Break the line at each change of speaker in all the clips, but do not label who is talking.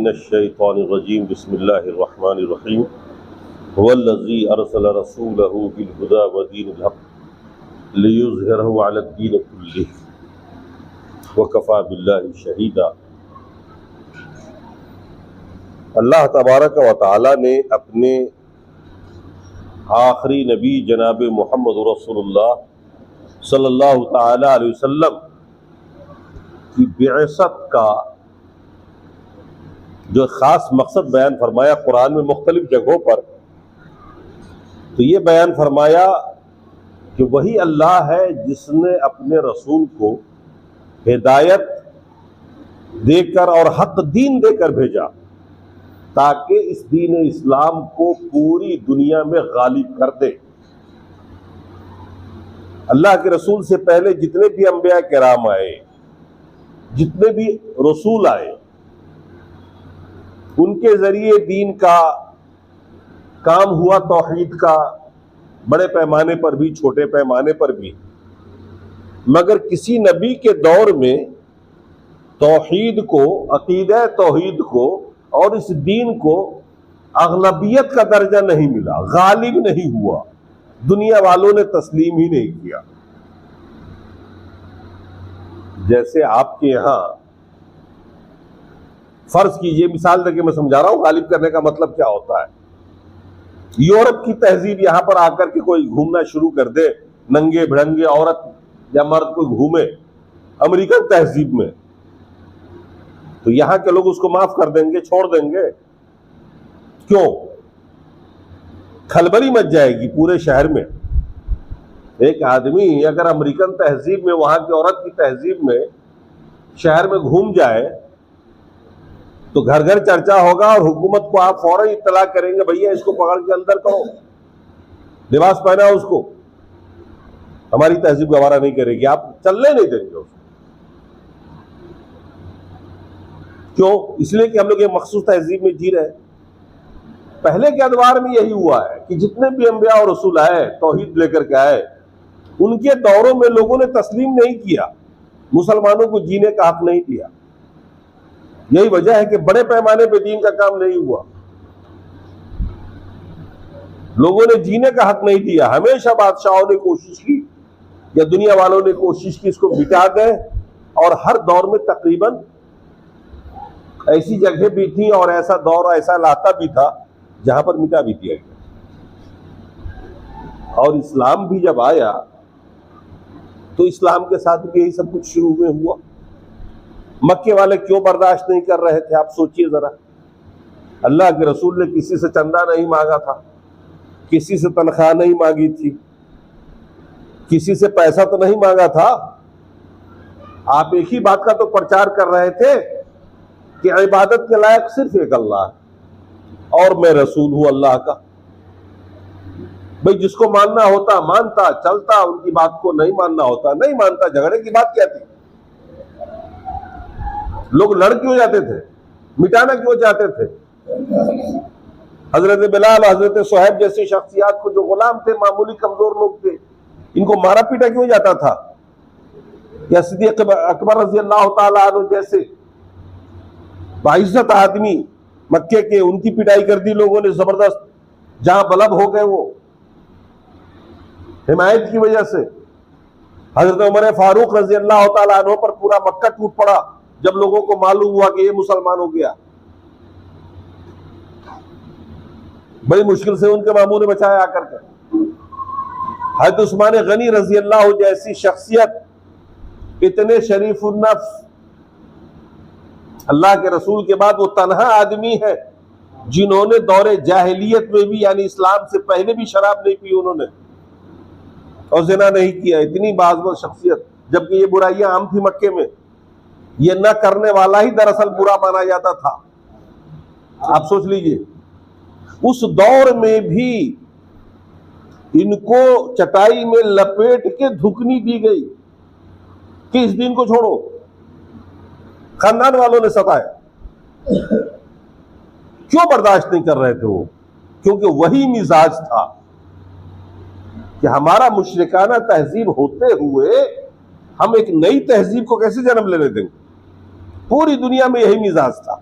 मिनश्शैतानिर्रजीम बिस्मिल्लाहिर्रहमानिर्रहीम हुवल्लज़ी अरसला रसूलहु बिलहुदा व दीनिल हक़ लियुज़हिरहु अलद्दीन कुल्लिही व कफ़ा बिल्लाहि शहीदा। अल्लाह तबारक व तआला ने अपने आखिरी नबी जनाब मोहम्मद रसूलुल्लाह सल्लल्लाहु तआला अलैहि वसल्लम की बिअसत का जो ख़ास मकसद बयान फरमाया कुरान में मुख्तलिफ जगहों पर, तो ये बयान फरमाया कि वही अल्लाह है जिसने अपने रसूल को हिदायत देकर और हक दीन देकर भेजा ताकि इस दीन इस्लाम को पूरी दुनिया में गालिब कर दे। अल्लाह के रसूल से पहले जितने भी अंबिया किराम आए, जितने भी रसूल आए, उनके जरिए दीन का काम हुआ, तौहीद का, बड़े पैमाने पर भी छोटे पैमाने पर भी। मगर किसी नबी के दौर में तौहीद को, अकीदा तौहीद को और इस दीन को अगलबियत का दर्जा नहीं मिला, गालिब नहीं हुआ, दुनिया वालों ने तस्लीम ही नहीं किया। जैसे आपके यहां फर्ज कीजिए, मिसाल देके मैं समझा रहा हूं गालिब करने का मतलब क्या होता है। यूरोप की तहजीब यहां पर आकर के कोई घूमना शुरू कर दे, नंगे भिड़ंगे औरत या मर्द कोई घूमे अमेरिकन तहजीब में, तो यहां के लोग उसको माफ कर देंगे, छोड़ देंगे। क्यों? खलबली मच जाएगी पूरे शहर में। एक आदमी अगर अमेरिकन तहजीब में, वहां की औरत की तहजीब में शहर में घूम जाए तो घर घर चर्चा होगा और हुकूमत को आप फौरन इत्तला करेंगे, भैया इसको पकड़ के अंदर करो, लिबास पहना उसको। हमारी तहजीब गवारा नहीं करेगी, आप चलने नहीं देंगे उसको। क्यों? इसलिए कि हम लोग एक मखसूस तहजीब में जी रहे। पहले के अदवार में यही हुआ है कि जितने भी अंबिया और रसूल आए, तौहीद लेकर के आए, उनके दौरों में लोगों ने तस्लीम नहीं किया, मुसलमानों को जीने का हक नहीं दिया। यही वजह है कि बड़े पैमाने पे दीन का काम नहीं हुआ, लोगों ने जीने का हक नहीं दिया। हमेशा बादशाहों ने कोशिश की या दुनिया वालों ने कोशिश की इसको मिटा दें, और हर दौर में तकरीबन ऐसी जगह भी थी और ऐसा दौर, ऐसा इलाका भी था जहां पर मिटा भी दिया गया। और इस्लाम भी जब आया तो इस्लाम के साथ भी यही सब कुछ शुरू में हुआ। मक्के वाले क्यों बर्दाश्त नहीं कर रहे थे, आप सोचिए जरा। अल्लाह के रसूल ने किसी से चंदा नहीं मांगा था, किसी से तनख्वाह नहीं मांगी थी, किसी से पैसा तो नहीं मांगा था। आप एक ही बात का तो प्रचार कर रहे थे कि इबादत के लायक सिर्फ एक अल्लाह है और मैं रसूल हूं अल्लाह का। भाई जिसको मानना होता मानता, चलता, उनकी बात को नहीं मानना होता नहीं मानता। झगड़े की बात क्या थी? लोग लड़ क्यों जाते थे, मिटाना क्यों चाहते थे? हजरत बिलाल, हजरत सुहैब जैसी शख्सियात को, जो गुलाम थे, मामूली कमजोर लोग थे, इनको मारा पीटा क्यों जाता था? या सिद्दीक अकबर रज़ी अल्लाह ताला अन्हु जैसे बाइज्जत आदमी मक्के के, उनकी पिटाई कर दी लोगों ने जबरदस्त, जहां बलब हो गए वो हिमायत की वजह से। हजरत उमर फारूक रज़ी अल्लाह ताला अन्हु पर पूरा मक्का टूट पड़ा जब लोगों को मालूम हुआ कि ये मुसलमान हो गया। बड़ी मुश्किल से उनके मामू ने बचाया आकर के। हजरत उस्मान गनी रजी अल्लाह जैसी शख्सियत, इतने शरीफुन नफ्स, अल्लाह के रसूल के बाद वो तन्हा आदमी है जिन्होंने दौरे जाहिलियत में भी, यानी इस्लाम से पहले भी शराब नहीं पी उन्होंने और जिना नहीं किया। इतनी बाज़ शख्सियत, जबकि ये बुराइयां आम थी मक्के में। ये न करने वाला ही दरअसल बुरा माना जाता था। आप सोच लीजिए, उस दौर में भी इनको चटाई में लपेट के धुकनी दी गई कि इस दिन को छोड़ो। खानदान वालों ने सताया। क्यों बर्दाश्त नहीं कर रहे थे वो? क्योंकि वही मिजाज था कि हमारा मुशरिकाना तहजीब होते हुए हम एक नई तहजीब को कैसे जन्म लेने देंगे। पूरी दुनिया में यही मिजाज था।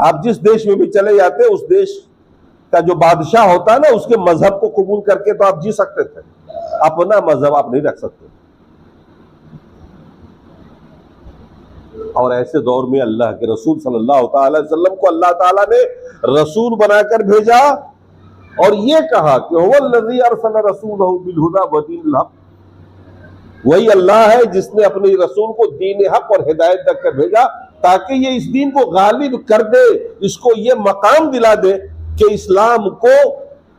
आप जिस देश में भी चले जाते उस देश का जो बादशाह होता है ना, उसके मजहब को कबूल करके तो आप जी सकते थे, अपना मजहब आप नहीं रख सकते। और ऐसे दौर में अल्लाह के रसूल सल्लल्लाहु अलैहि वसल्लम को अल्लाह ताला ने रसूल बनाकर भेजा और ये कहा कि हुवल्लज़ी अरसला रसूलहु बिल-हुदा व दीनिल हक़, वही अल्लाह है जिसने अपने रसूल को दीन हक और हिदायत देकर भेजा ताकि ये इस दीन को गालिब कर दे, इसको ये मकाम दिला दे कि इस्लाम को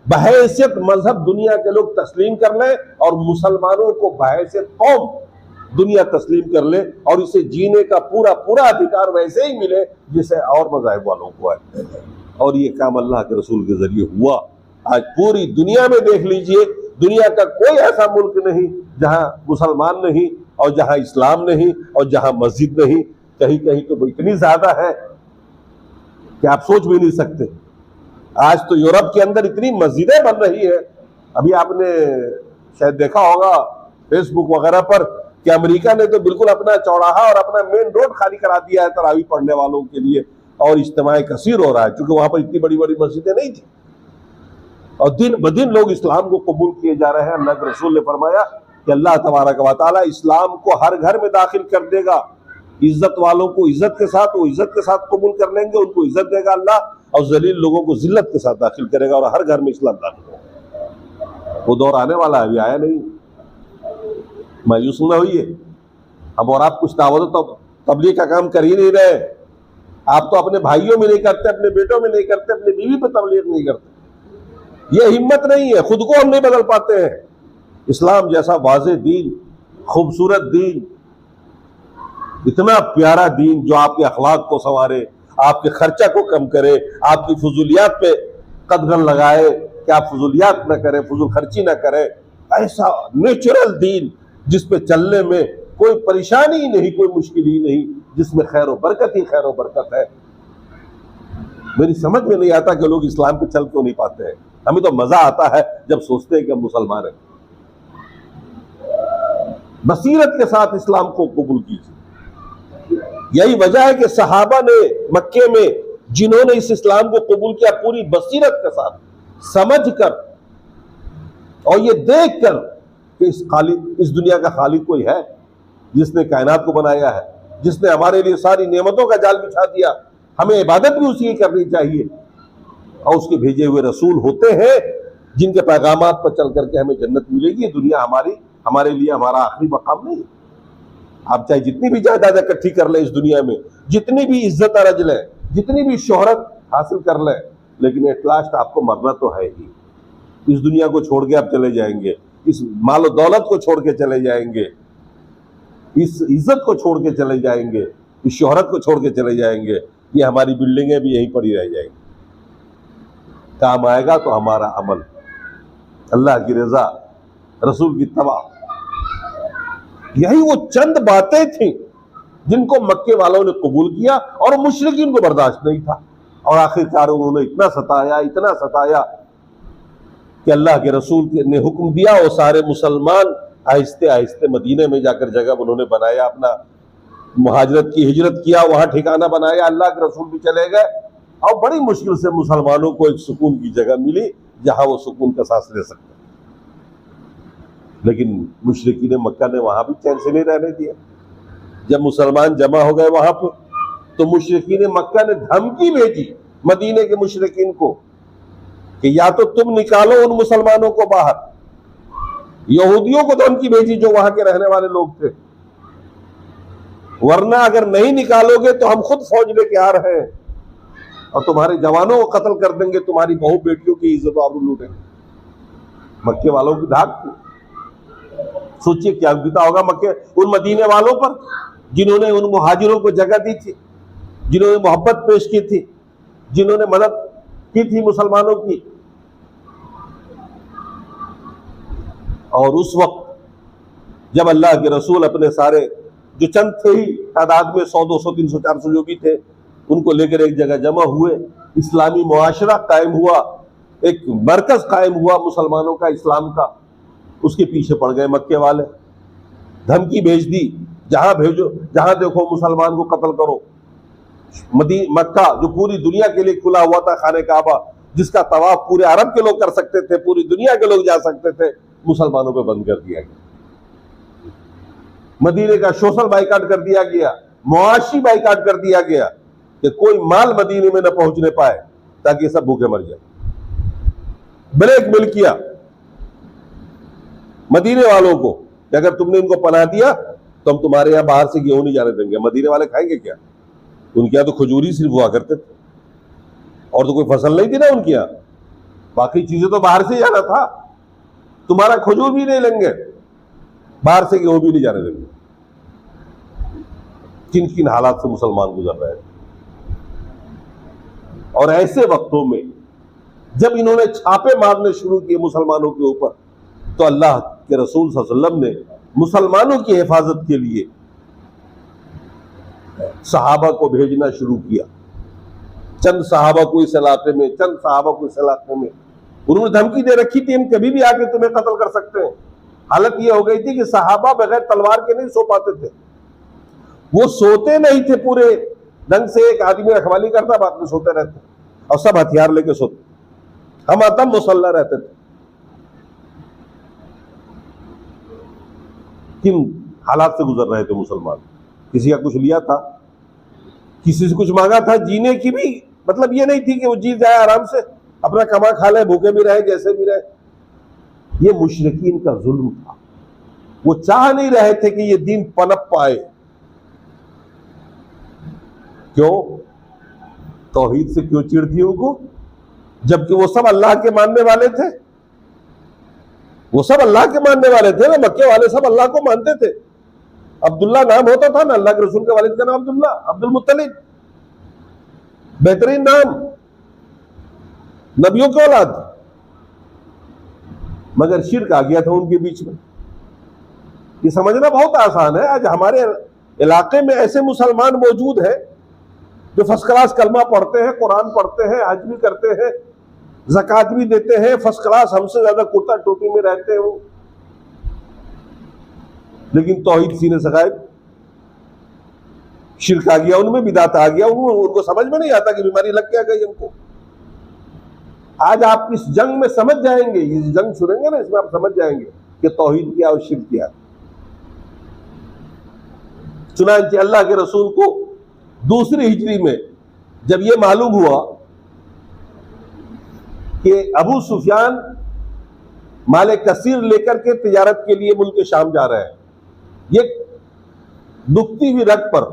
बहैसियत मजहब दुनिया के लोग तस्लीम कर ले और मुसलमानों को बहैसियत कौम दुनिया तस्लीम कर ले और इसे जीने का पूरा पूरा अधिकार वैसे ही मिले जिसे और मज़ाहिब वालों को है। और ये काम अल्लाह के रसूल के जरिए हुआ। आज पूरी दुनिया में देख लीजिए, दुनिया का कोई ऐसा मुल्क नहीं जहां मुसलमान नहीं और जहां इस्लाम नहीं और जहां मस्जिद नहीं। कहीं कहीं तो इतनी ज्यादा है कि आप सोच भी नहीं सकते। आज तो यूरोप के अंदर इतनी मस्जिदें बन रही है, अभी आपने शायद देखा होगा फेसबुक वगैरह पर कि अमेरिका ने तो बिल्कुल अपना चौराहा और अपना मेन रोड खाली करा दिया है तरावी पढ़ने वालों के लिए, और इज्तिमा कसीर हो रहा है क्योंकि वहां पर इतनी बड़ी बड़ी मस्जिदें नहीं थी और दिन ब दिन लोग इस्लाम को कबूल किए जा रहे हैं। अल्लाह के रसूल ने फरमाया कि अल्लाह तबारक व तआला इस्लाम को हर घर में दाखिल कर देगा। इज्जत वालों को इज्जत के साथ, वो इज्जत के साथ कबूल कर लेंगे, उनको इज्जत देगा अल्लाह, और जलील लोगों को जिल्लत के साथ दाखिल करेगा और हर घर में इस्लाम दाखिल होगा। वो दौर आने वाला है, अभी आया नहीं, मायूस न होइए। अब और आप कुछ दावत तो तबलीग का काम कर ही नहीं रहे। आप तो अपने भाइयों में नहीं करते, अपने बेटों में नहीं करते, अपने बीवी पे तबलीग नहीं करते। ये हिम्मत नहीं है, खुद को हम नहीं बदल पाते हैं। इस्लाम जैसा वाज़ेह दीन, खूबसूरत दीन, इतना प्यारा दीन जो आपके अखलाक को संवारे, आपके खर्चा को कम करे, आपकी फजूलियात पे कदगन लगाए कि आप फजूलियात न करें, फजूल खर्ची न करें, ऐसा नेचुरल दीन जिस पे चलने में कोई परेशानी ही नहीं, कोई मुश्किल ही नहीं, जिसमें खैर व बरकत ही खैर व बरकत है। मेरी समझ में नहीं आता कि लोग इस्लाम पे चल क्यों नहीं पाते हैं। हमें तो मजा आता है जब सोचते हैं कि हम मुसलमान हैं। बसीरत के साथ इस्लाम को कबूल कीजिए। यही वजह है कि सहाबा ने मक्के में जिन्होंने इस इस्लाम को कबूल किया पूरी बसीरत के साथ, समझ कर और ये देख कर कि इस दुनिया का खालिक कोई है जिसने कायनात को बनाया है, जिसने हमारे लिए सारी नेमतों का जाल बिछा दिया, हमें इबादत भी उसी की करनी चाहिए, और उसके भेजे हुए रसूल होते हैं जिनके पैगामात पर चल करके हमें जन्नत मिलेगी। दुनिया हमारे लिए हमारा आखिरी मकाम नहीं। आप चाहे जितनी भी जायदाद इकट्ठी कर ले इस दुनिया में, जितनी भी इज्जत अर्ज लें, जितनी भी शोहरत हासिल कर लें, लेकिन एट लास्ट आपको मरना तो है ही। इस दुनिया को छोड़ के आप चले जाएंगे, इस मालो दौलत को छोड़ के चले जाएंगे, इस इज्जत को छोड़ के चले जाएंगे, इस शोहरत को छोड़ के चले जाएंगे। ये हमारी बिल्डिंगें भी यहीं पड़ी रह जाएंगी। काम आएगा तो हमारा अमल, अल्लाह की रजा, रसूल की तबा। यही वो चंद बातें थी जिनको मक्के वालों ने कबूल किया और मुशरिकीन को बर्दाश्त नहीं था, और आखिरकार उन्होंने इतना सताया कि अल्लाह के रसूल ने हुक्म दिया। वो सारे मुसलमान आहिस्ते आहिस्ते मदीने में जाकर जगह उन्होंने बनाया, अपना मुहाजरत की, हिजरत किया, वहां ठिकाना बनाया। अल्लाह के रसूल भी चले गए और बड़ी मुश्किल से मुसलमानों को एक सुकून की जगह मिली जहां वो सुकून का सांस ले सकते। लेकिन मुशरिकीन मक्का ने वहां भी चैन से नहीं रहने दिया। जब मुसलमान जमा हो गए वहां पर, तो मुशरिकीन मक्का ने धमकी भेजी मदीने के मुशरिकीन को कि या तो तुम निकालो उन मुसलमानों को बाहर। यहूदियों को धमकी भेजी जो वहां के रहने वाले लोग थे, वरना अगर नहीं निकालोगे तो हम खुद फौज लेके आ रहे हैं और तुम्हारे जवानों को कत्ल कर देंगे, तुम्हारी बहु बेटियों की इज्जत आबरू लूटेंगे। मक्के वालों की धाक थी। सोचिए क्या बीता होगा मक्के उन मदीने वालों पर जिन्होंने उन मुहाजिरों को जगह दी थी, जिन्होंने मोहब्बत पेश की थी, जिन्होंने मदद की थी मुसलमानों की। और उस वक्त जब अल्लाह के रसूल अपने सारे जो चंद थे ही तादाद में 100, 200, 300, 400 जो भी थे, उनको लेकर एक जगह जमा हुए, इस्लामी मुआशरा कायम हुआ, एक मरकज कायम हुआ मुसलमानों का, इस्लाम का। उसके पीछे पड़ गए मक्के वाले, धमकी भेज दी, जहां भेजो, जहां देखो मुसलमान को कत्ल करो, मक्का जो पूरी दुनिया के लिए खुला हुआ था, खाने काबा जिसका तवाफ पूरे अरब के लोग कर सकते थे, पूरी दुनिया के लोग जा सकते थे, मुसलमानों पे बंद कर दिया गया। मदीने का सोशल बाइकाट कर दिया गया, मुआशी बाइकाट कर दिया गया कि कोई माल मदीने में न पहुंचने पाए ताकि सब भूखे मर जाए। ब्लैकमेल किया मदीने वालों को कि अगर तुमने इनको पनाह दिया तो हम तुम्हारे यहां बाहर से गेहूं नहीं जाने देंगे। मदीने वाले खाएंगे क्या? उनके यहां तो खजूरी सिर्फ हुआ करते थे और तो कोई फसल नहीं थी ना उनके यहां, बाकी चीजें तो बाहर से जाना था। तुम्हारा खजूर भी नहीं लेंगे, बाहर से गेहूं भी नहीं जाने देंगे। किन किन हालात से मुसलमान गुजर रहे हैं। और ऐसे वक्तों में जब इन्होंने छापे मारने शुरू किए मुसलमानों के ऊपर, तो अल्लाह के रसूल सल्लल्लाहु अलैहि वसल्लम ने मुसलमानों की हिफाजत के लिए सहाबा को भेजना शुरू किया। चंद सहाबा को इस इलाके में, चंद सहाबा को इस इलाके में। उन्होंने धमकी दे रखी थी हम कभी भी आके तुम्हें कत्ल कर सकते हैं। हालत यह हो गई थी कि सहाबा बगैर तलवार के नहीं सो पाते थे। वो सोते नहीं थे पूरे ढंग से, एक आदमी रखवाली करता, बाद में सोते रहते और सब हथियार लेके सोते। हम आतम मुसल्ला रहते थे। किन हालात से गुजर रहे थे मुसलमान। किसी का कुछ लिया था, किसी से कुछ मांगा था, जीने की भी मतलब ये नहीं थी कि वो जी जाए आराम से, अपना कमा खा ले, भूखे भी रहे जैसे भी रहे। ये मुशरिकीन का जुल्म था। वो चाह नहीं रहे थे कि ये दीन पनप पाए। क्यों? तौहीद से क्यों चिढ़ थी उनको, जबकि वो सब अल्लाह के मानने वाले थे। वो सब अल्लाह के मानने वाले थे ना, मक्के वाले सब अल्लाह को मानते थे। अब्दुल्ला नाम होता था ना, अल्लाह के रसूल के वालिद का नाम अब्दुल्ला, अब्दुल मुत्तलिब, बेहतरीन नाम, नबियों की औलाद। मगर शिर्क आ गया था उनके बीच में। ये समझना बहुत आसान है। आज हमारे इलाके में ऐसे मुसलमान मौजूद हैं जो फर्स्ट क्लास कलमा पढ़ते हैं, कुरान पढ़ते हैं, हज भी करते हैं, ज़कात भी देते हैं, फर्स्ट क्लास, हमसे ज्यादा कुर्ता टोपी में रहते हैं वो, लेकिन तौहीद सीने से गायब। शिर्क आ गया उनमें, बिदात आ गया उनको समझ में नहीं आता कि बीमारी लग क्या गई हमको। आज आप इस जंग में समझ जाएंगे, ये जंग सुनेंगे ना, इसमें आप समझ जाएंगे कि तौहीद क्या और शिर्क क्या। चुनांचे अल्लाह के रसूल को दूसरी हिजरी में जब ये मालूम हुआ कि अबू सुफियान माले कसीर लेकर के तिजारत के लिए मुल्क शाम जा रहे हैं, ये दुखती हुई रग पर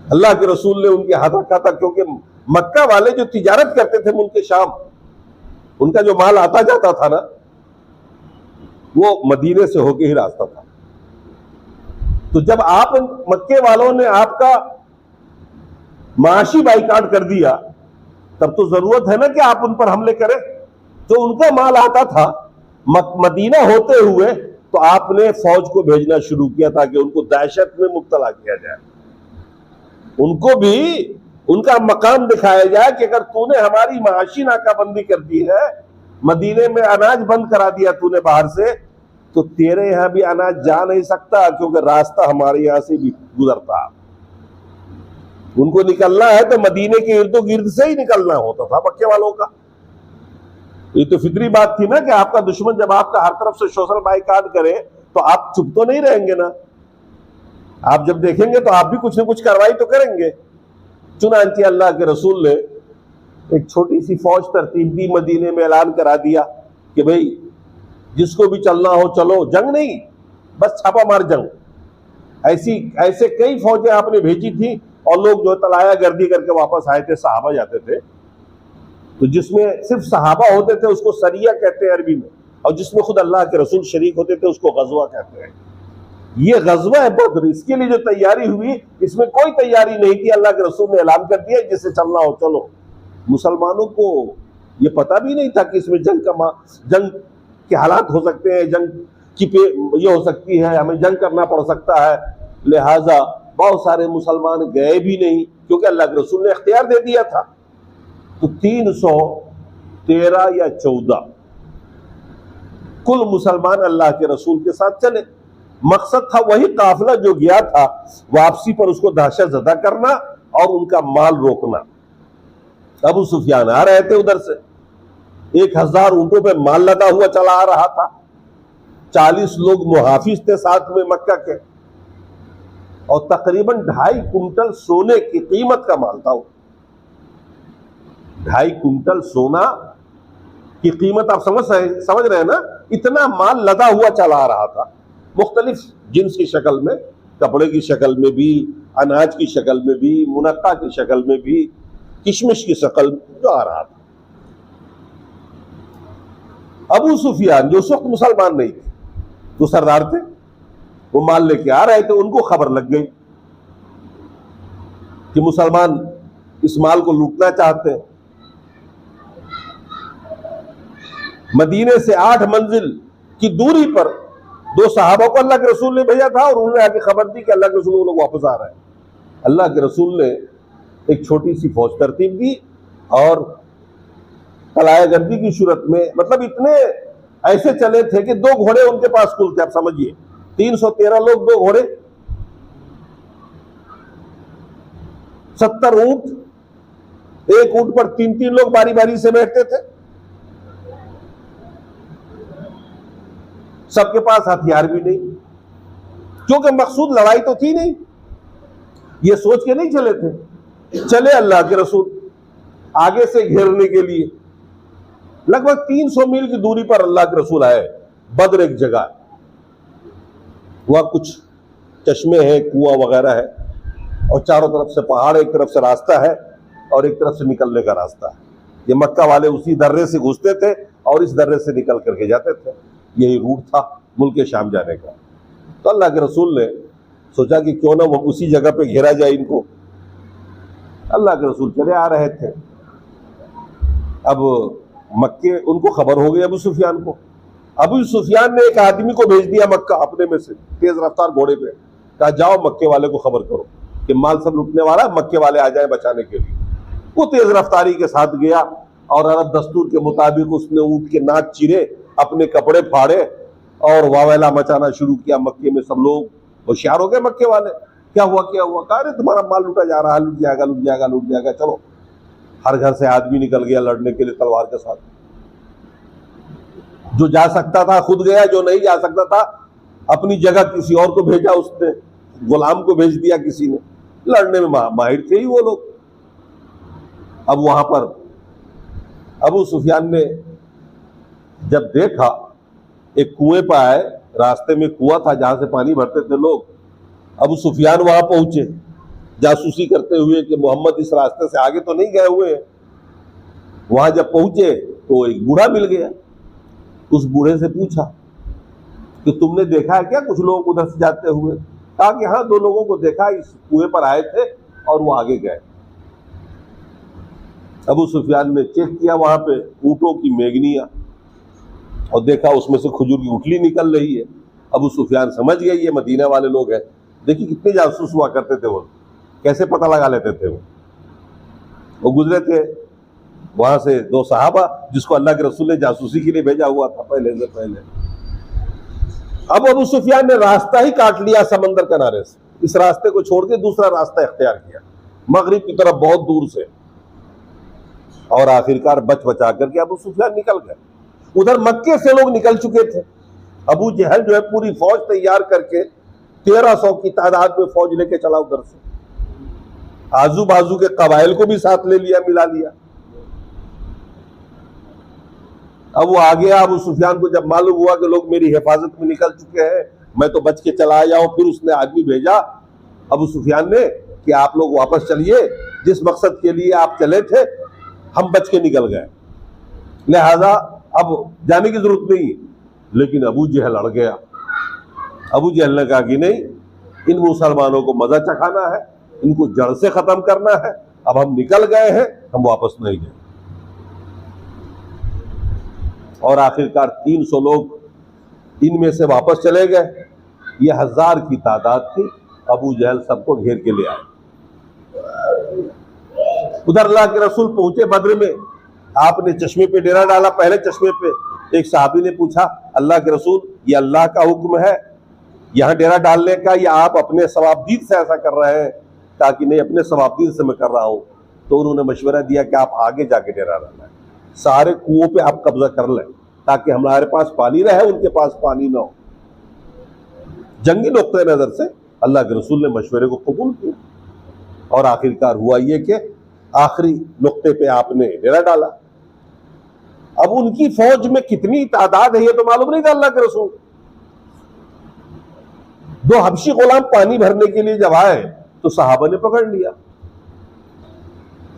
अल्लाह के रसूल ने उनके हाथ रखा था। क्योंकि मक्का वाले जो तिजारत करते थे मुल्क शाम, उनका जो माल आता जाता था ना, वो मदीने से होके ही रास्ता था। तो जब आप मक्के वालों ने आपका माशी बाइकाट कर दिया, तब तो जरूरत है ना कि आप उन पर हमले करें। तो उनका माल आता था मदीना होते हुए, तो आपने फौज को भेजना शुरू किया ताकि उनको दहशत में मुब्तला किया जाए, उनको भी उनका मकाम दिखाया जाए कि अगर तूने हमारी माशी नाकाबंदी कर दी है, मदीने में अनाज बंद करा दिया तूने बाहर से, तो तेरे यहां भी अनाज जा नहीं सकता, क्योंकि रास्ता हमारे यहां से भी गुजरता। उनको निकलना है तो मदीने के इर्दो गिर्द से ही निकलना होता था मक्के वालों का। ये तो फिक्री बात थी ना कि आपका दुश्मन जब आपका हर तरफ से सोशल बाइकाट करे तो आप चुप तो नहीं रहेंगे ना, आप जब देखेंगे तो आप भी कुछ ना कुछ कार्रवाई तो करेंगे। चुनांचे अल्लाह के रसूल ने एक छोटी सी फौज तरतीब दी, मदीने में ऐलान करा दिया कि भाई जिसको भी चलना हो चलो, जंग नहीं, बस छापा मार जंग। ऐसे कई फौजें आपने भेजी थी और लोग जो तलाया गर्दी करके वापस आए थे, सहाबा जाते थे। तो जिसमें सिर्फ सहाबा होते थे उसको सरिया कहते हैं अरबी में, और जिसमें खुद अल्लाह के रसूल शरीक होते थे उसको गजवा कहते हैं। ये गजवा है बद्र, इसके लिए जो तैयारी हुई इसमें कोई तैयारी नहीं थी। अल्लाह के रसूल ने ऐलान कर दिया जिससे चलना हो चलो। मुसलमानों को ये पता भी नहीं था कि इसमें जंग के हालात हो सकते हैं, जंग की ये हो सकती है, हमें जंग करना पड़ सकता है। लिहाजा बहुत सारे मुसलमान गए भी नहीं, क्योंकि अल्लाह के रसूल ने इख्तियार दे दिया था। तो 313 या 14 कुल मुसलमान अल्लाह के रसूल के साथ चले। मकसद था वही काफिला जो गया था वापसी पर उसको दहशत ज़दा करना और उनका माल रोकना। अबू सुफियान आ रहे थे उधर से, 1000 ऊंटों पे माल लदा हुआ चला आ रहा था, 40 लोग मुहाफिज थे साथ में मक्का के, और तकरीबन 2.5 कुंटल सोने की कीमत का माल था वो। 2.5 कुंटल सोना की कीमत आप समझ रहे हैं ना, इतना माल लदा हुआ चला आ रहा था, मुख्तलिफ जिन्स की शक्ल में, कपड़े की शक्ल में भी, अनाज की शक्ल में भी, मुनक्का की शक्ल में भी, किशमिश की शक्ल में जो आ रहा था। अबू सुफियान जो उस वक्त मुसलमान नहीं थे, वो सरदार थे, वो माल लेके आ रहे थे, उनको खबर लग गई कि मुसलमान इस माल को लूटना चाहते हैं। मदीने से 8 मंजिल की दूरी पर 2 सहाबा को अल्लाह के रसूल ने भेजा था, और उन्होंने आके खबर दी कि अल्लाह के रसूल वो लोग वापस आ रहे हैं। अल्लाह के रसूल ने एक छोटी सी फौज तरतीब दी और तलायागर्दी की सूरत में, मतलब इतने ऐसे चले थे कि 2 घोड़े उनके पास कुल थे, आप समझिए 313 लोग, 2 घोड़े, 70 ऊंट, एक ऊंट पर 3-3 लोग बारी बारी से बैठते थे। सबके पास हथियार भी नहीं, क्योंकि मकसूद लड़ाई तो थी नहीं, ये सोच के नहीं चले थे। चले अल्लाह के रसूल आगे से घेरने के लिए। लगभग 300 मील की दूरी पर अल्लाह के रसूल आए। बद्र एक जगह, वहां कुछ चश्मे हैं, कुआं वगैरह है, और चारों तरफ से पहाड़, एक तरफ से रास्ता है और एक तरफ से निकलने का रास्ता है। ये मक्का वाले उसी दर्रे से घुसते थे और इस दर्रे से निकल करके जाते थे। यही रूट था मुल्क शाम जाने का। तो अल्लाह के रसूल ने सोचा कि क्यों ना वो उसी जगह पे घेरा जाए इनको। अल्लाह के रसूल चले आ रहे थे। अब मक्के, उनको खबर हो गई अबू सुफियान को। अबू सुफियान ने एक आदमी को भेज दिया मक्का अपने में से, तेज रफ्तार घोड़े पे, कहा जाओ मक्के वाले को खबर करो कि माल सब लुटने वाला है, मक्के वाले आ जाए बचाने के लिए। वो तेज रफ्तारी के साथ गया और अरब दस्तूर के मुताबिक उसने ऊंट के नाक चीरे, अपने कपड़े फाड़े और वावेला मचाना शुरू किया। मक्के में सब लोग होशियार हो गए। मक्के वाले, क्या हुआ क्या हुआ? कहा अरे तुम्हारा माल लूटा जा रहा है, लूट जाएगा लूट जाएगा लूट जाएगा। चलो, हर घर से आदमी निकल गया लड़ने के लिए तलवार के साथ। जो जा सकता था खुद गया, जो नहीं जा सकता था अपनी जगह किसी और को भेजा, उसने गुलाम को भेज दिया किसी ने। लड़ने में माहिर थे ही वो लोग। अब वहां पर अबू सुफियान ने जब देखा, एक कुएं पर आए, रास्ते में कुआं था जहां से पानी भरते थे लोग। अबू सुफियान वहां पहुंचे जासूसी करते हुए कि मोहम्मद इस रास्ते से आगे तो नहीं गए हुए हैं। वहां जब पहुंचे तो एक बूढ़ा मिल गया। उस बूढ़े से पूछा कि तुमने देखा है क्या कुछ लोग उधर से जाते हुए? कहा कि हाँ, 2 लोगों को देखा, इस कुएं पर आए थे और वो आगे गए। अबू सुफियान ने चेक किया वहां पे ऊंटों की मेगनियां और देखा उसमें से खजूर की गुठली निकल रही है। अबू सुफियान समझ गए ये मदीना वाले लोग हैं। देखिए कितने जासूस हुआ करते थे वो, कैसे पता लगा लेते थे वो गुजरे थे वहां से 2 सहाबा जिसको अल्लाह के रसूल ने जासूसी के लिए भेजा हुआ था पहले से पहले। अब अबू सुफियान ने रास्ता ही काट लिया समंदर किनारे से, इस रास्ते को छोड़ के दूसरा रास्ता इख्तियार किया मगरिब की तरफ बहुत दूर से, और आखिरकार बच बचा करके अबू सुफियान निकल गए। उधर मक्के से लोग निकल चुके थे। अबू जहल जो है पूरी फौज तैयार करके 1300 की तादाद में फौज लेके चला उधर से, आजू बाजू के कबाइल को भी साथ ले लिया, मिला लिया। अब वो आ गया। अबू सुफियान को जब मालूम हुआ कि लोग मेरी हिफाजत में निकल चुके हैं, मैं तो बच के चला आया हूं, फिर उसने आदमी भेजा अबू सुफियान ने कि आप लोग वापस चलिए, जिस मकसद के लिए आप चले थे हम बच के निकल गए, लिहाजा अब जाने की जरूरत नहीं। लेकिन अबू जहल अड़ गया। अबू जहल ने कहा कि नहीं, इन मुसलमानों को मजा चखाना है, इनको जड़ से खत्म करना है। अब हम निकल गए हैं, हम वापस नहीं गए। और आखिरकार 300 लोग इनमें से वापस चले गए। ये 1000 की तादाद थी। अबू जहल सबको घेर के ले आए। उधर अल्लाह के रसूल पहुंचे बद्र में, आपने चश्मे पे डेरा डाला। पहले चश्मे पे एक साहबी ने पूछा, अल्लाह के रसूल ये अल्लाह का हुक्म है यहां डेरा डालने का या आप अपने सवाबदीद से ऐसा कर रहे हैं? ताकि नहीं, अपने सवाबदीद से मैं कर रहा हूं। तो उन्होंने मशवरा दिया कि आप आगे जाके डेरा डालें, सारे कुओं पे आप कब्जा कर लें ताकि हमारे पास पानी रहे, उनके पास पानी ना हो। जंगी नुक्ते नजर से अल्लाह के रसूल ने मशवरे को कबूल किया और आखिरकार हुआ ये कि आखिरी नुक्ते पे आपने डेरा डाला। अब उनकी फौज में कितनी तादाद है ये तो मालूम नहीं था अल्लाह के रसूल। 2 हबशी गुलाम पानी भरने के लिए जब आए तो सहाबा ने पकड़ लिया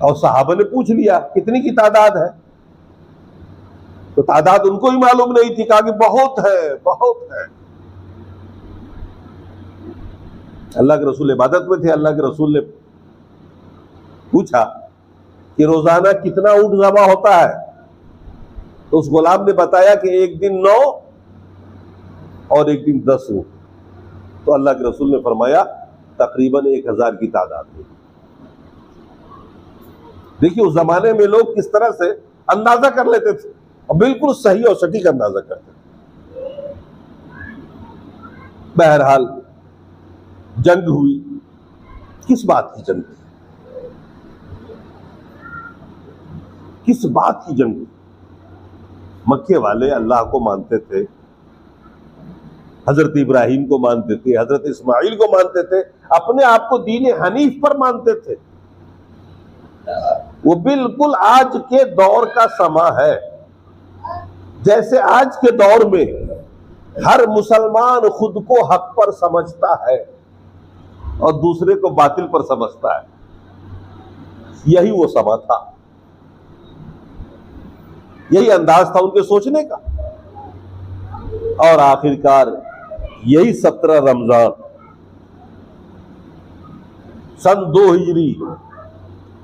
और सहाबा ने पूछ लिया कितनी की तादाद है। तो तादाद उनको ही मालूम नहीं थी, कहा कि बहुत है, बहुत है। अल्लाह के रसूल इबादत में थे। अल्लाह के रसूल ने पूछा कि रोजाना कितना ऊंट जमा होता है? तो उस गुलाम ने बताया कि एक दिन 9 और एक दिन 10 ऊंट। तो अल्लाह के रसूल ने फरमाया तकरीबन 1000 की तादाद थी। देखिए उस जमाने में लोग किस तरह से अंदाजा कर लेते थे और बिल्कुल सही और सटीक अंदाजा करते थे। बहरहाल जंग हुई। किस बात की जंग थी? किस बात की जंग थी? मक्के वाले अल्लाह को मानते थे, हजरत इब्राहिम को मानते थे, हजरत इस्माइल को मानते थे, अपने आप को दीन हनीफ पर मानते थे। वो बिल्कुल आज के दौर का समा है। जैसे आज के दौर में हर मुसलमान खुद को हक पर समझता है और दूसरे को बातिल पर समझता है, यही वो समा था, यही अंदाज था उनके सोचने का। और आखिरकार यही 17 रमजान सन 2 हिजरी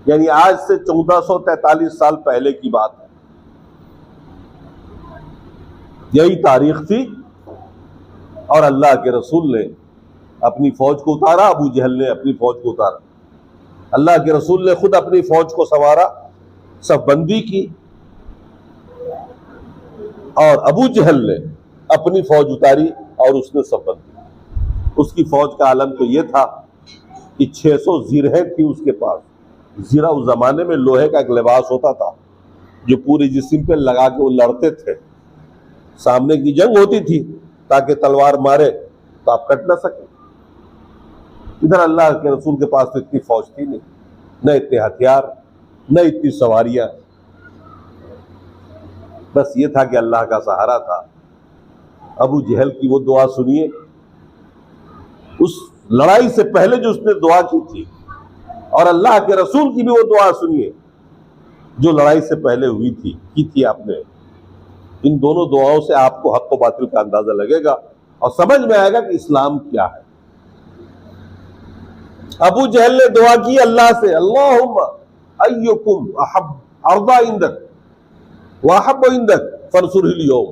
यानी आज से 1443 साल पहले की बात है, यही तारीख थी। और अल्लाह के रसूल ने अपनी फौज को उतारा, अबू जहल ने अपनी फौज को उतारा। अल्लाह के रसूल ने खुद अपनी फौज को संवारा, सफबंदी की, और अबू जहल ने अपनी फौज उतारी और उसने सफबंदी। उसकी फौज का आलम तो यह था कि 600 जीरहें थी उसके पास। जीरा उस जमाने में लोहे का एक लिबास होता था जो पूरे जिस्म पे लगा के वो लड़ते थे। सामने की जंग होती थी ताकि तलवार मारे तो आप कट ना सके। इधर अल्लाह के रसूल के पास तो इतनी फौज थी नहीं, न इतने हथियार, न इतनी सवारियां। बस ये था कि अल्लाह का सहारा था। अबू जहल की वो दुआ सुनिए, उस लड़ाई से पहले जो उसने दुआ की थी, और अल्लाह के रसूल की भी वो दुआ सुनिए जो लड़ाई से पहले हुई थी, की थी आपने। इन दोनों दुआओं से आपको हक व बातिल का अंदाजा लगेगा और समझ में आएगा कि इस्लाम क्या है। अबू जहल ने दुआ की अल्लाह से, अल्लाहुम्मा अय्युकुम अहब अर्दा इंदक व अहब्ब इंदक फंसुरहिल यौम।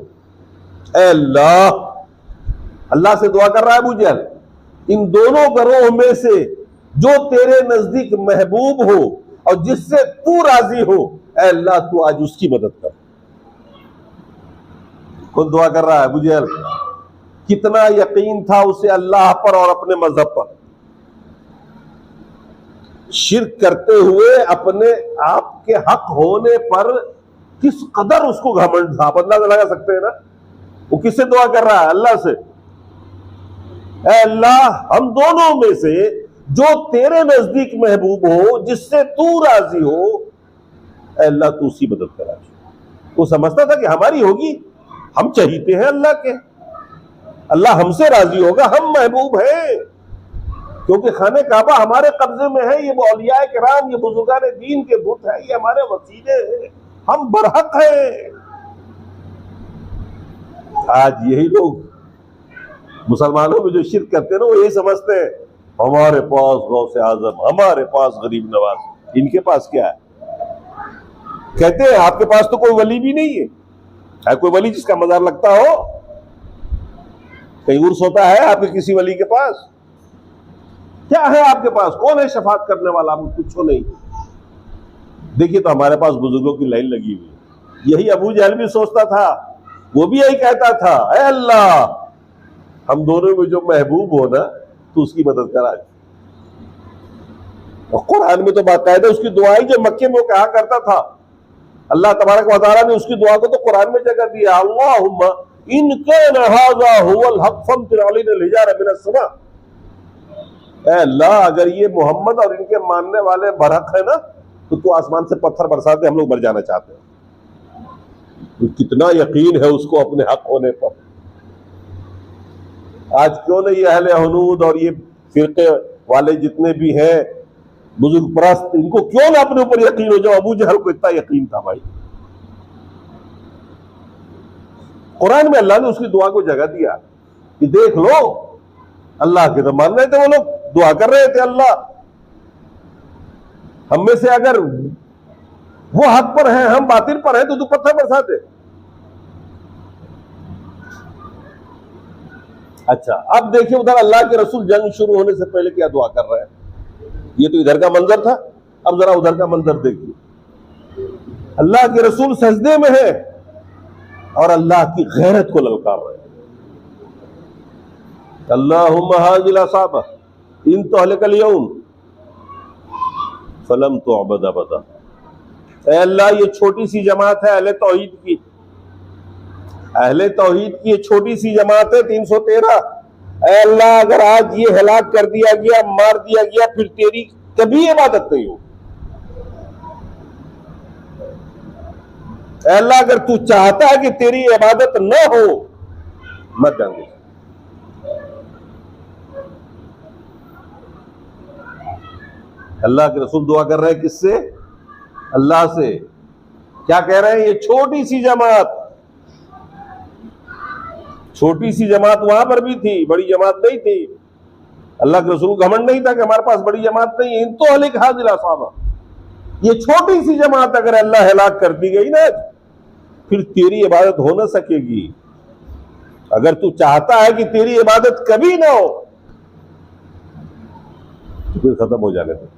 ऐ अल्लाह, अल्लाह से दुआ कर रहा है अबू जहल, इन दोनों गरोह में से जो तेरे नजदीक महबूब हो और जिससे तू राजी हो, ऐ अल्लाह तू आज उसकी मदद कर। खुद दुआ कर रहा है अबू जहल। कितना यकीन था उसे अल्लाह पर और अपने मजहब पर। शिर्क करते हुए अपने आप के हक होने पर किस कदर उसको घमंड था, आप अंदाजा लगा सकते हैं ना। वो किससे दुआ कर रहा है? अल्लाह से। ऐ अल्लाह, हम दोनों में से जो तेरे नजदीक महबूब हो, जिससे तू राजी हो, ऐ अल्लाह तू उसी मदद करा। वो समझता था कि हमारी होगी, हम चाहते हैं अल्लाह के, अल्लाह हमसे राजी होगा, हम महबूब हैं क्योंकि खाने काबा हमारे कब्जे में है। ये औलिया किराम, ये बुजुर्गान दीन के बुत है, ये हमारे वसीले हैं, हम बरहक हैं। आज यही लोग मुसलमानों में जो शिर्क करते हैं ना, वो यही समझते हैं हमारे पास गौसे आजम, हमारे पास गरीब नवाज, इनके पास क्या है? कहते हैं आपके पास तो कोई वली भी नहीं है कोई वली जिसका मजार लगता हो? कहीं उर्स होता है आपके किसी वली के पास? क्या है आपके पास? कौन है शफात करने वाला? आपको कुछ नहीं। देखिए तो हमारे पास बुजुर्गों की लाइन लगी हुई है। यही अबू जहल भी सोचता था, वो भी यही कहता था, ऐ अल्लाह हम दोनों में जो महबूब हो ना, तो उसकी मदद कर आज। और कुरान में तो बाकायदा उसकी दुआई जो मक्के में वो कहा करता था, अल्लाह तबारक व तआला ने उसकी दुआ को तो कुरान में जगह दिया, अल्लाहुम्मा इन काना हाज़ा हुवल हक़ फम्तिर अलैना हिजारा मिनस समा। ऐ अल्लाह, अगर ये मोहम्मद और इनके मानने वाले बरहक है ना, तो तू आसमान से पत्थर बरसा दे, हम लोग मर जाना चाहते हैं। तो कितना यकीन है उसको अपने हक होने पर। आज क्यों नहीं अहले हुनूद और ये फिरके वाले जितने भी हैं बुजुर्ग परस्त, इनको क्यों ना अपने ऊपर यकीन हो जाओ? अबू जहल को इतना यकीन था भाई। कुरान में अल्लाह ने उसकी दुआ को जगह दिया कि देख लो, अल्लाह के तो मान रहे थे वो लोग, दुआ कर रहे थे, अल्लाह हम में से अगर वो हक पर है, हम बातिल पर हैं, तो तू पत्थर बरसा दे। अच्छा, अब देखिए उधर अल्लाह के रसूल जंग शुरू होने से पहले क्या दुआ कर रहे हैं। ये तो इधर का मंजर था, अब जरा उधर का मंजर देखिए। अल्लाह के रसूल सजदे में है और अल्लाह की गैरत को ललकार रहे हैं। अल्लाहुम्मा हाज़िल असाबा इन तुहलिकल यौम फलम तुअबद अबदा। ऐ अल्लाह, ये छोटी सी जमात है अहले तौहीद की, अहले तौहीद की ये छोटी सी जमात है 313। ऐ अल्लाह, अगर आज ये हलाक कर दिया गया, मार दिया गया, फिर तेरी कभी इबादत नहीं हो। ऐ अल्लाह, अगर तू चाहता है कि तेरी इबादत न हो, मत जाने। अल्लाह के रसूल दुआ कर रहे हैं किससे? अल्लाह से। क्या कह रहे हैं? ये छोटी सी जमात, छोटी सी जमात वहां पर भी थी, बड़ी जमात नहीं थी। अल्लाह के रसूल घमंड नहीं था कि हमारे पास बड़ी जमात नहीं है। इन तो हलिक हाज़िल असाबा, ये छोटी सी जमात अगर अल्लाह हिलाक कर दी गई ना, फिर तेरी इबादत हो ना सकेगी। अगर तू चाहता है कि तेरी इबादत कभी ना हो, तो फिर खत्म हो जाने दे।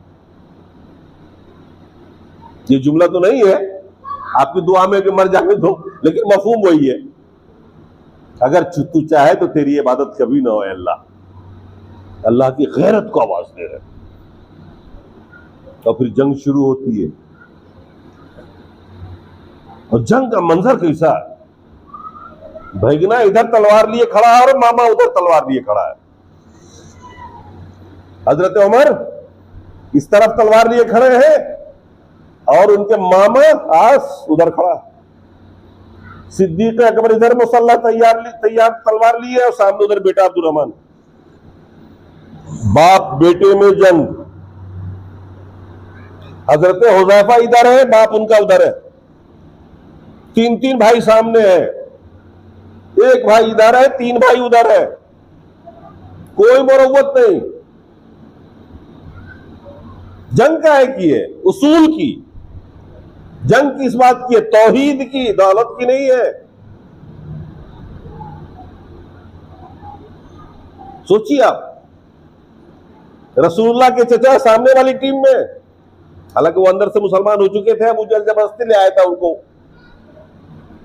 ये जुमला तो नहीं है आपकी दुआ में कि मर जाने दो, लेकिन मफहूम वही है। अगर तू चाहे तो तेरी इबादत कभी ना हो। अल्लाह अल्लाह की गैरत को आवाज दे रहे। और फिर जंग शुरू होती है, और जंग का मंजर कैसा है? भैगना इधर तलवार लिए खड़ा है और मामा उधर तलवार लिए खड़ा है। हजरत उमर इस तरफ तलवार लिए खड़े हैं और उनके मामा आस उधर खड़ा है। सिद्दीक अकबर इधर मुसल्ला तैयार तलवार लिए और सामने उधर बेटा अब्दुर्रहमान। बाप बेटे में जंग। हजरत हुज़ैफा इधर है, बाप उनका उधर है। तीन तीन भाई सामने है, एक भाई इधर है, तीन भाई उधर है। कोई मरवत नहीं। जंग का है की है, उसूल की जंग किस बात की है? तौहीद की, दौलत की नहीं है। सोचिए आप, रसूलुल्लाह के चचा सामने वाली टीम में, हालांकि वो अंदर से मुसलमान हो चुके थे, अबू जहल जबरदस्ती ले आया था उनको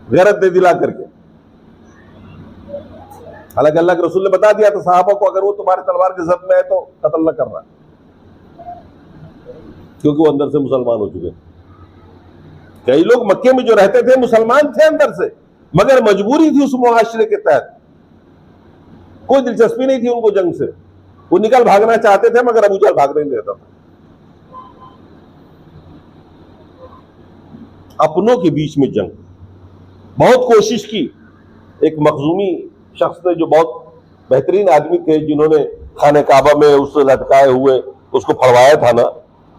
गैरत दे दिला करके। हालांकि अल्लाह के रसूल ने बता दिया था सहाबा को, अगर वो तुम्हारे तलवार के जद में है तो कत्ल न करना, क्योंकि वो अंदर से मुसलमान हो चुके थे। कई लोग मक्के में जो रहते थे मुसलमान थे अंदर से, मगर मजबूरी थी उस मुआशरे के तहत। कोई दिलचस्पी नहीं थी उनको जंग से, वो निकल भागना चाहते थे, मगर अबू जहल भागने नहीं देता था। अपनों के बीच में जंग, बहुत कोशिश की। एक मखजूमी शख्स ने, जो बहुत बेहतरीन आदमी थे, जिन्होंने खाने काबा में उस लटकाए हुए उसको फड़वाया था ना,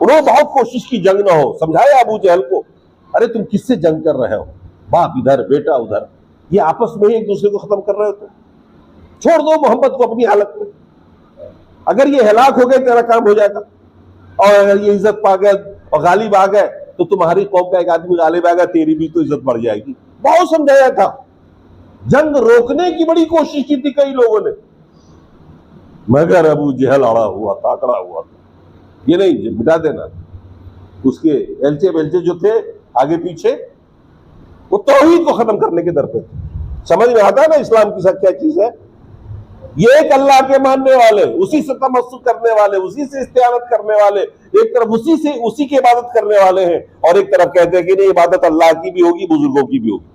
उन्होंने बहुत कोशिश की जंग ना हो। समझाया अबू जहल को, अरे तुम किससे जंग कर रहे हो? बाप इधर बेटा उधर, ये आपस में ही एक दूसरे को खत्म कर रहे हो। तो छोड़ दो मोहम्मद को अपनी हालत में। अगर ये हिलाक हो गए तेरा काम हो जाएगा, और अगर ये इज्जत पा गए और गालिब आ गए तो तुम्हारी कौम का एक आदमी गालिब आ गया, तेरी भी तो इज्जत बढ़ जाएगी। बहुत समझाया था। जंग रोकने की बड़ी कोशिश की थी कई लोगों ने, मगर अबू जहल अड़ा हुआ था, अकड़ा हुआ था। ये नहीं मिटा देना। उसके एलचे बेलचे जो थे आगे पीछे, वो तौहीद को खत्म करने के दर पे थे। समझ में आता है ना इस्लाम की क्या चीज है? ये एक अल्लाह के मानने वाले, उसी से तमस्सुक करने वाले, उसी से इस्तिआनत करने वाले, एक तरफ उसी की इबादत करने वाले हैं, और एक तरफ कहते हैं कि नहीं, इबादत अल्लाह की भी होगी, बुजुर्गों की भी होगी।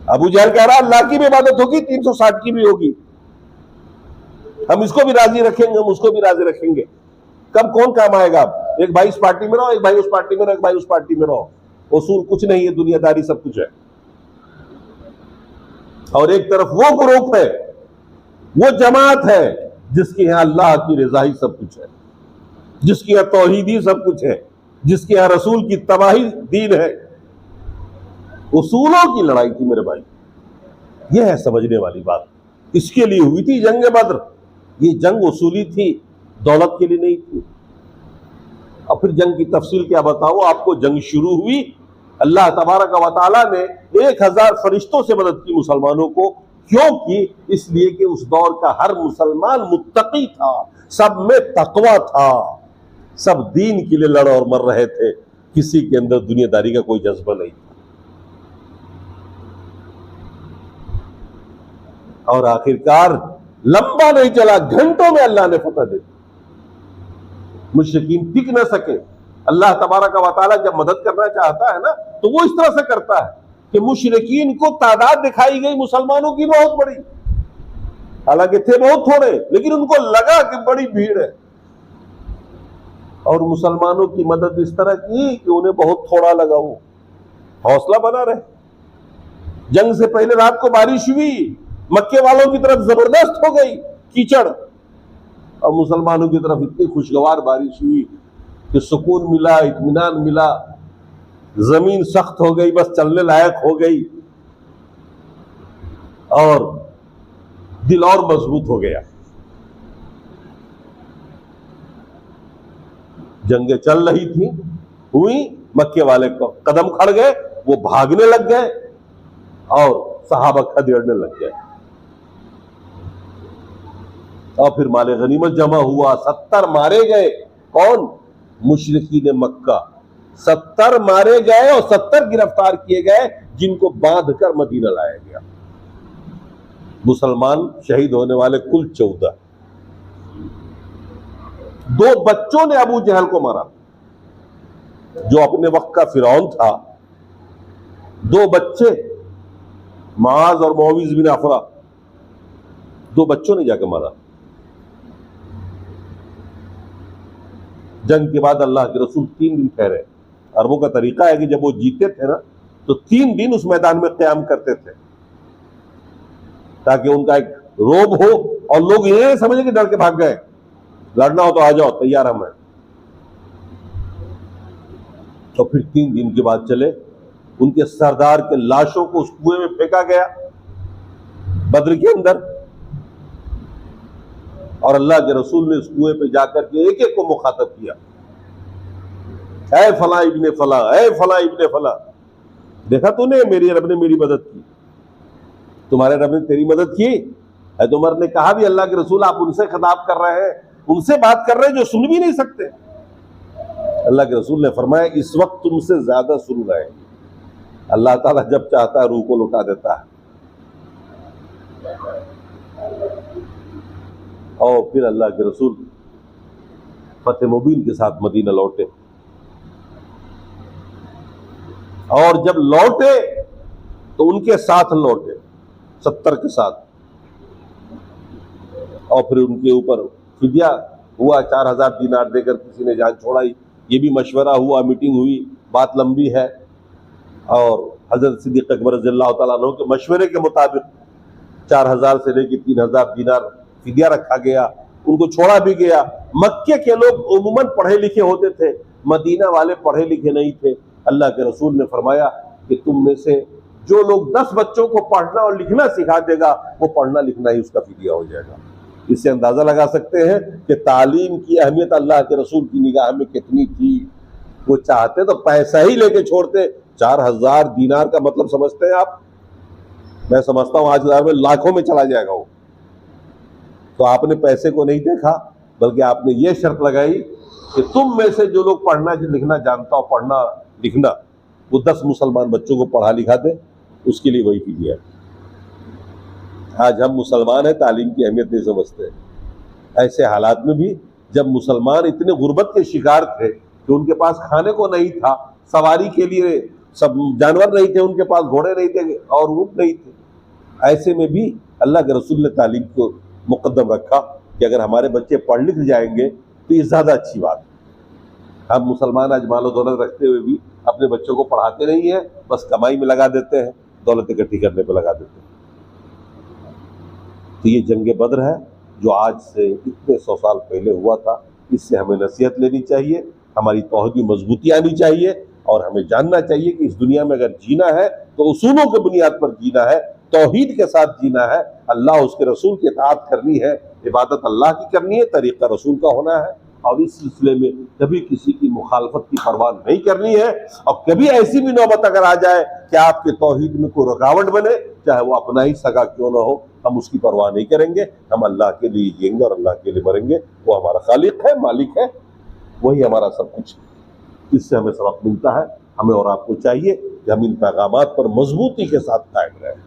अबू जहल कह रहा अल्लाह की भी इबादत होगी, 360 की भी होगी, हम इसको भी राजी रखेंगे, हम उसको भी राजी रखेंगे। कब कौन काम आएगा? एक भाई इस पार्टी में रहो, एक भाई उस पार्टी में रहो, एक भाई उस पार्टी में रहो, उसूल कुछ नहीं है, दुनियादारी सब कुछ है। और एक तरफ वो ग्रुप है, वो जमात है जिसके यहां अल्लाह की रज़ा ही सब कुछ है, जिसके यहां तौहीदी सब कुछ है, जिसके यहां रसूल की तबाही दीन है। उसूलों की लड़ाई थी मेरे भाई, यह है समझने वाली बात। इसके लिए हुई थी जंग बद्र। ये जंग उसूली थी, दौलत के लिए नहीं थी। और फिर जंग की तफसील क्या बताओ आपको। जंग शुरू हुई, अल्लाह तबारक व तआला ने 1000 फरिश्तों से मदद की मुसलमानों को। क्यों की? इसलिए कि उस दौर का हर मुसलमान मुत्तकी था, सब में तकवा था, सब दीन के लिए लड़ और मर रहे थे, किसी के अंदर दुनियादारी का कोई जज्बा नहीं था। और आखिरकार लंबा नहीं चला, घंटों में अल्लाह ने फतह दे दी। मुशरिकीन टिक न सके। अल्लाह तबारक व तआला जब मदद करना चाहता है ना, तो वो इस तरह से करता है कि मुशरिकीन को तादाद दिखाई गई मुसलमानों की बहुत बड़ी, हालांकि थे बहुत थोड़े, लेकिन उनको लगा कि बड़ी भीड़ है, और मुसलमानों की मदद इस तरह की कि उन्हें बहुत थोड़ा लगा, वो हौसला बना रहे। जंग से पहले रात को बारिश हुई, मक्के वालों की तरफ जबरदस्त हो गई कीचड़, और मुसलमानों की तरफ इतनी खुशगवार बारिश हुई कि सुकून मिला, इत्मीनान मिला, जमीन सख्त हो गई, बस चलने लायक हो गई, और दिल और मजबूत हो गया। जंगें चल रही थी, हुई, मक्के वाले को कदम खड़ गए, वो भागने लग गए, और सहाबा खदेड़ने लग गए। और फिर माले गनीमत जमा हुआ, 70 मारे गए। कौन? मुशरिकीन मक्का। 70 मारे गए और 70 गिरफ्तार किए गए, जिनको बांधकर मदीना लाया गया। मुसलमान शहीद होने वाले कुल 14। 2 बच्चों ने अबू जहल को मारा, जो अपने वक्त का फिरौन था। 2 बच्चे, माज और मौविज बिन अफरा, 2 बच्चों ने जाकर मारा। जंग के बाद अल्लाह के रसूल 3 दिन ठहरे। अरबों का तरीका है कि जब वो जीते थे ना, तो 3 दिन उस मैदान में क़याम करते थे, ताकि उनका एक रोब हो और लोग ये समझे कि डर के भाग गए, लड़ना हो तो आ जाओ, तैयार हम हैं। तो फिर 3 दिन के बाद चले, उनके सरदार के लाशों को उस कुएं में फेंका गया बद्र के अंदर, और अल्लाह के रसूल ने उस कुएं पे जाकर के एक एक को मुखातब किया, ऐ फला इब्ने फला, ऐ फला इब्ने फला, देखा तूने मेरी रब ने मेरी मदद की, तुम्हारे रब ने तेरी मदद की। हज़रत उमर ने कहा भी अल्लाह के रसूल आप उनसे खिताब कर रहे हैं, उनसे बात कर रहे हैं जो सुन भी नहीं सकते। अल्लाह के रसूल ने फरमाया इस वक्त तुमसे ज्यादा सुन रहे हैं, अल्लाह ताला जब चाहता है रूह को लौटा देता है। और फिर अल्लाह के रसूल फतेह मुबीन के साथ मदीना लौटे, और जब लौटे तो उनके साथ लौटे 70 के साथ, और फिर उनके ऊपर फिदिया हुआ, 4000 दीनार देकर किसी ने जान छोड़ाई। ये भी मशवरा हुआ, मीटिंग हुई, बात लंबी है, और हजरत सिद्दीक़ अकबर रज़ियल्लाहु तआला अन्हु के मशवरे के मुताबिक 4000 से लेकर 3000 दीनार फिदिया रखा गया, उनको छोड़ा भी गया। मक्के के लोग उमूमन पढ़े लिखे होते थे, मदीना वाले पढ़े लिखे नहीं थे। अल्लाह के रसूल ने फरमाया कि तुम में से जो लोग 10 बच्चों को पढ़ना और लिखना सिखा देगा, वो पढ़ना लिखना ही उसका फिदिया हो जाएगा। इससे अंदाजा लगा सकते हैं कि तालीम की अहमियत अल्लाह के रसूल की निगाह में कितनी थी। वो चाहते तो पैसा ही लेके छोड़ते। 4000 दीनार का मतलब समझते हैं आप? मैं समझता हूं आज में लाखों में चला जाएगा वो। तो आपने पैसे को नहीं देखा, बल्कि आपने ये शर्त लगाई कि तुम में से जो लोग पढ़ना लिखना जानता हो, पढ़ना लिखना, वो 10 मुसलमान बच्चों को पढ़ा लिखा दे, उसके लिए वही कीजिए। आज हम मुसलमान हैं, तालीम की अहमियत नहीं समझते। ऐसे हालात में भी जब मुसलमान इतने गुर्बत के शिकार थे कि उनके पास खाने को नहीं था, सवारी के लिए सब जानवर नहीं थे उनके पास, घोड़े नहीं थे और ऊंट नहीं थे, ऐसे में भी अल्लाह के रसूल ने तालीम को मुकद्दम रखा कि अगर हमारे बच्चे पढ़ लिख जाएंगे तो ये ज़्यादा अच्छी बात है। हम मुसलमान आज मालो दौलत रखते हुए भी अपने बच्चों को पढ़ाते नहीं हैं, बस कमाई में लगा देते हैं, दौलत इकट्ठी करने पर लगा देते हैं। तो ये जंग बद्र है जो आज से इतने 100 साल पहले हुआ था, इससे हमें नसीहत लेनी चाहिए, हमारी तौहीदी मजबूती आनी चाहिए और हमें जानना चाहिए कि इस दुनिया में अगर जीना है तो उसूलों के बुनियाद पर जीना है, तौहीद के साथ जीना है, अल्लाह उसके रसूल की इताअत करनी है, इबादत अल्लाह की करनी है, तरीक़ा रसूल का होना है और इस सिलसिले में कभी किसी की मुखालफत की परवाह नहीं करनी है। और कभी ऐसी भी नौबत अगर आ जाए कि आपके तौहीद में कोई रुकावट बने, चाहे वो अपना ही सगा क्यों ना हो, हम उसकी परवाह नहीं करेंगे। हम अल्लाह के लिए जिएंगे और अल्लाह के लिए मरेंगे। वो हमारा खालिक है, मालिक है, वही हमारा सब कुछ। इससे हमें सबक मिलता है। हमें और आपको चाहिए कि हम इन पैगामात पर मजबूती के साथ कायम रहें।